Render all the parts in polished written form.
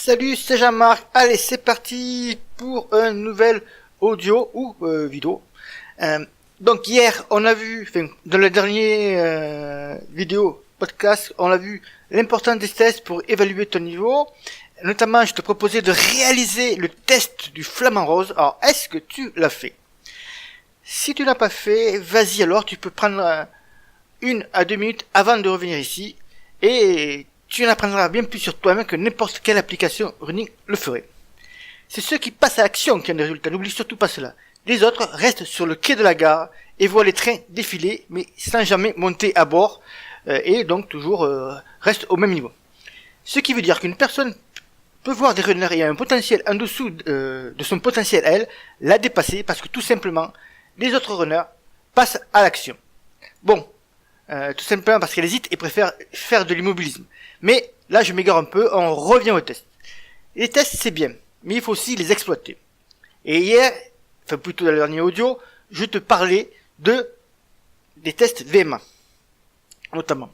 Salut, c'est Jean-Marc. Allez, c'est parti pour un nouvel audio ou vidéo. Donc hier, on a vu, dans le dernier vidéo podcast, on a vu l'importance des tests pour évaluer ton niveau. Notamment, je te proposais de réaliser le test du flamant rose. Alors, est-ce que tu l'as fait? Si tu l'as pas fait, vas-y alors, tu peux prendre 1 à 2 minutes avant de revenir ici et tu en apprendras bien plus sur toi-même que n'importe quelle application running le ferait. C'est ceux qui passent à l'action qui ont des résultats, n'oublie surtout pas cela. Les autres restent sur le quai de la gare et voient les trains défiler, mais sans jamais monter à bord, et donc toujours restent au même niveau. Ce qui veut dire qu'une personne peut voir des runners et a un potentiel en dessous de son potentiel à elle, la dépasser parce que tout simplement, les autres runners passent à l'action. Bon, tout simplement parce qu'elle hésite et préfère faire de l'immobilisme. Mais là, je m'égare un peu, on revient aux tests. Les tests, c'est bien, mais il faut aussi les exploiter. Et hier, enfin plutôt dans le dernier audio, je te parlais des tests VMA, notamment.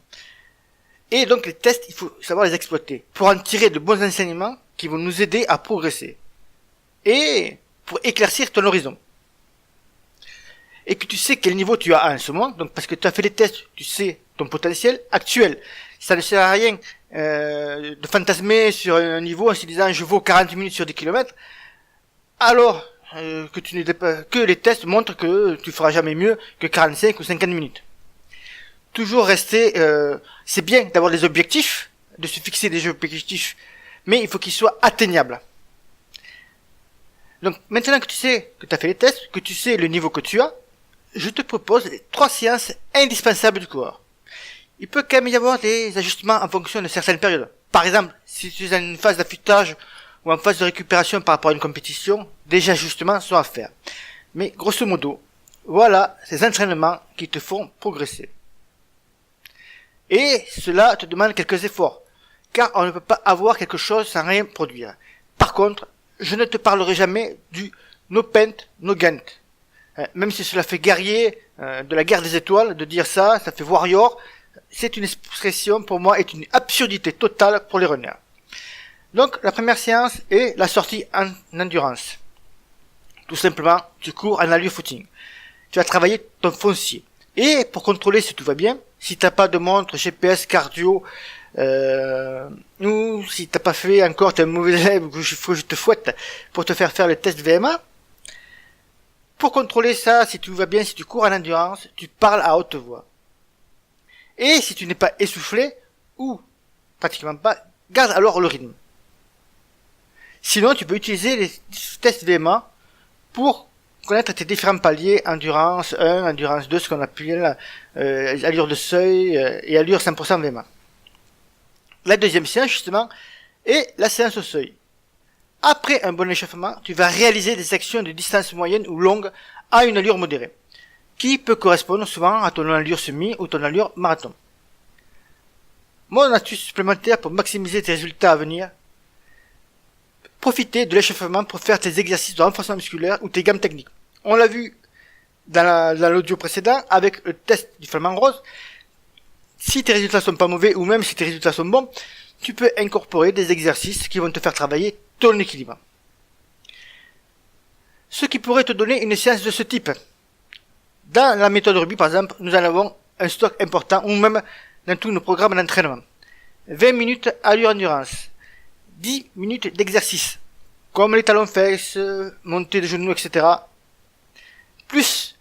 Et donc les tests, il faut savoir les exploiter pour en tirer de bons enseignements qui vont nous aider à progresser. Et pour éclaircir ton horizon. Et que tu sais quel niveau tu as en ce moment, donc parce que tu as fait les tests, tu sais ton potentiel actuel. Ça ne sert à rien de fantasmer sur un niveau en se disant je vaux 40 minutes sur 10 km, alors que les tests montrent que tu feras jamais mieux que 45 ou 50 minutes. Toujours rester, c'est bien d'avoir des objectifs, de se fixer des objectifs, mais il faut qu'ils soient atteignables. Donc maintenant que tu sais que tu as fait les tests, que tu sais le niveau que tu as, je te propose 3 séances indispensables du coureur. Il peut quand même y avoir des ajustements en fonction de certaines périodes. Par exemple, si tu es dans une phase d'affûtage ou en phase de récupération par rapport à une compétition, des ajustements sont à faire. Mais grosso modo, voilà ces entraînements qui te font progresser. Et cela te demande quelques efforts, car on ne peut pas avoir quelque chose sans rien produire. Par contre, je ne te parlerai jamais du no paint, no gain. Même si cela fait guerrier de la guerre des étoiles, de dire ça fait warrior, c'est une expression pour moi est une absurdité totale pour les runners. Donc la première séance est la sortie en endurance. Tout simplement, tu cours en allure footing. Tu vas travailler ton foncier. Et pour contrôler si tout va bien, si t'as pas de montre GPS cardio, ou si t'as pas fait encore, t'es un mauvais élève, il faut que je te fouette pour te faire le test VMA. Pour contrôler ça, si tout va bien, si tu cours en endurance, tu parles à haute voix. Et si tu n'es pas essoufflé, ou pratiquement pas, garde alors le rythme. Sinon, tu peux utiliser les tests VMA pour connaître tes différents paliers, endurance 1, endurance 2, ce qu'on appelle allure de seuil et allure 100% VMA. La deuxième séance, justement, est la séance au seuil. Après un bon échauffement, tu vas réaliser des actions de distance moyenne ou longue à une allure modérée, qui peut correspondre souvent à ton allure semi ou ton allure marathon. Mon astuce supplémentaire pour maximiser tes résultats à venir, profiter de l'échauffement pour faire tes exercices de renforcement musculaire ou tes gammes techniques. On l'a vu dans l'audio précédent avec le test du flamant rose. Si tes résultats sont pas mauvais ou même si tes résultats sont bons, tu peux incorporer des exercices qui vont te faire travailler ton équilibre. Ce qui pourrait te donner une séance de ce type. Dans la méthode rugby, par exemple, nous en avons un stock important, ou même dans tous nos programmes d'entraînement. 20 minutes allure endurance, 10 minutes d'exercice, comme les talons fesses, montée de genoux, etc. Plus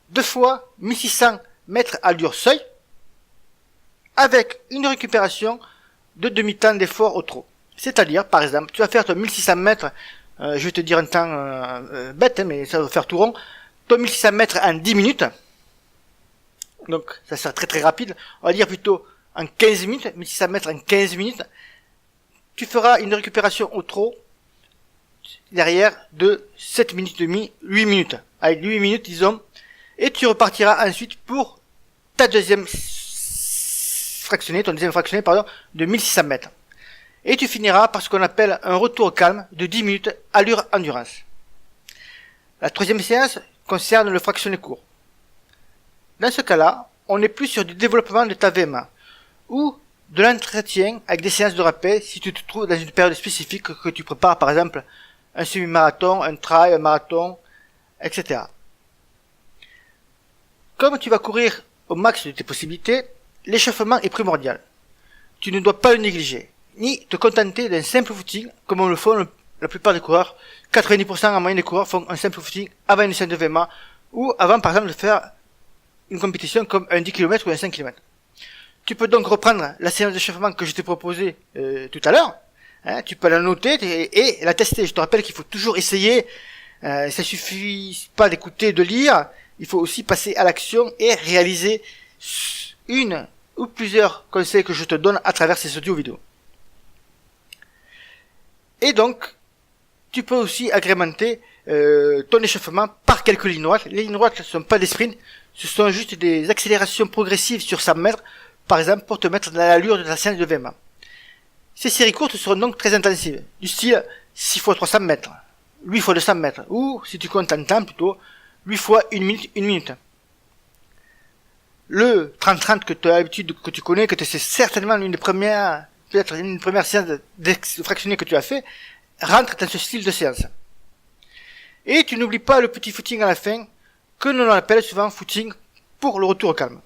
2 fois 1600 mètres allure seuil, avec une récupération de demi-temps d'effort au trot. C'est-à-dire, par exemple, tu vas faire ton 1600 mètres, je vais te dire un temps bête, mais ça va faire tout rond, ton 1600 mètres en 10 minutes, donc ça sera très très rapide, on va dire plutôt en 15 minutes, 1600 mètres en 15 minutes, tu feras une récupération au trot derrière de 7 minutes et demie, 8 minutes, avec 8 minutes disons, et tu repartiras ensuite pour ta ton deuxième fractionné, de 1600 mètres. Et tu finiras par ce qu'on appelle un retour au calme de 10 minutes allure endurance. La troisième séance concerne le fractionné court. Dans ce cas-là, on n'est plus sur du développement de ta VMA, où de l'entretien avec des séances de rappel si tu te trouves dans une période spécifique que tu prépares, par exemple un semi-marathon, un trail, un marathon, etc. Comme tu vas courir au max de tes possibilités, l'échauffement est primordial. Tu ne dois pas le négliger, ni te contenter d'un simple footing comme on le font la plupart des coureurs. 90% en moyenne des coureurs font un simple footing avant une séance de VMA ou avant par exemple de faire une compétition comme un 10 km ou un 5 km. Tu peux donc reprendre la séance d'échauffement que je t'ai proposée tout à l'heure. Tu peux la noter et la tester. Je te rappelle qu'il faut toujours essayer. Ça suffit pas d'écouter, de lire. Il faut aussi passer à l'action et réaliser une ou plusieurs conseils que je te donne à travers ces audio vidéos. Et donc, tu peux aussi agrémenter ton échauffement par quelques lignes droites. Les lignes droites ne sont pas des sprints, ce sont juste des accélérations progressives sur 100 mètres, par exemple pour te mettre dans l'allure de ta séance de VMA. Ces séries courtes seront donc très intensives, du style 6 fois 300 mètres, 8 fois 200 mètres, ou, si tu comptes en temps plutôt, 8 fois 1 minute, 1 minute. Le 30-30 que tu as l'habitude, que tu connais, que c'est certainement une des premières, peut-être une première séance de fractionné que tu as fait, rentre dans ce style de séance. Et tu n'oublies pas le petit footing à la fin, que l'on appelle souvent footing pour le retour au calme.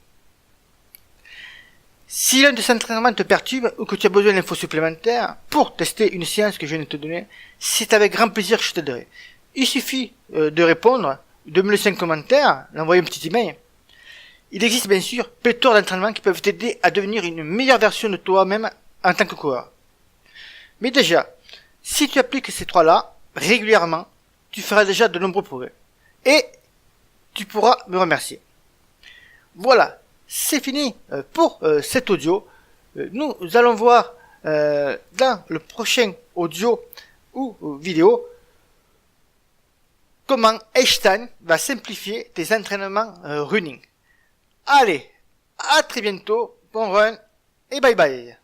Si l'un de ces entraînements te perturbe ou que tu as besoin d'infos supplémentaires pour tester une séance que je viens de te donner, c'est avec grand plaisir que je t'aiderai. Il suffit de répondre, de me laisser un commentaire, d'envoyer un petit email. Il existe bien sûr pléthore d'entraînements qui peuvent t'aider à devenir une meilleure version de toi-même en tant que coureur. Mais déjà, si tu appliques ces trois-là régulièrement, tu feras déjà de nombreux progrès. Et tu pourras me remercier. Voilà, c'est fini pour cet audio. Nous allons voir dans le prochain audio ou vidéo comment Einstein va simplifier tes entraînements running. Allez, à très bientôt, bon run et bye bye.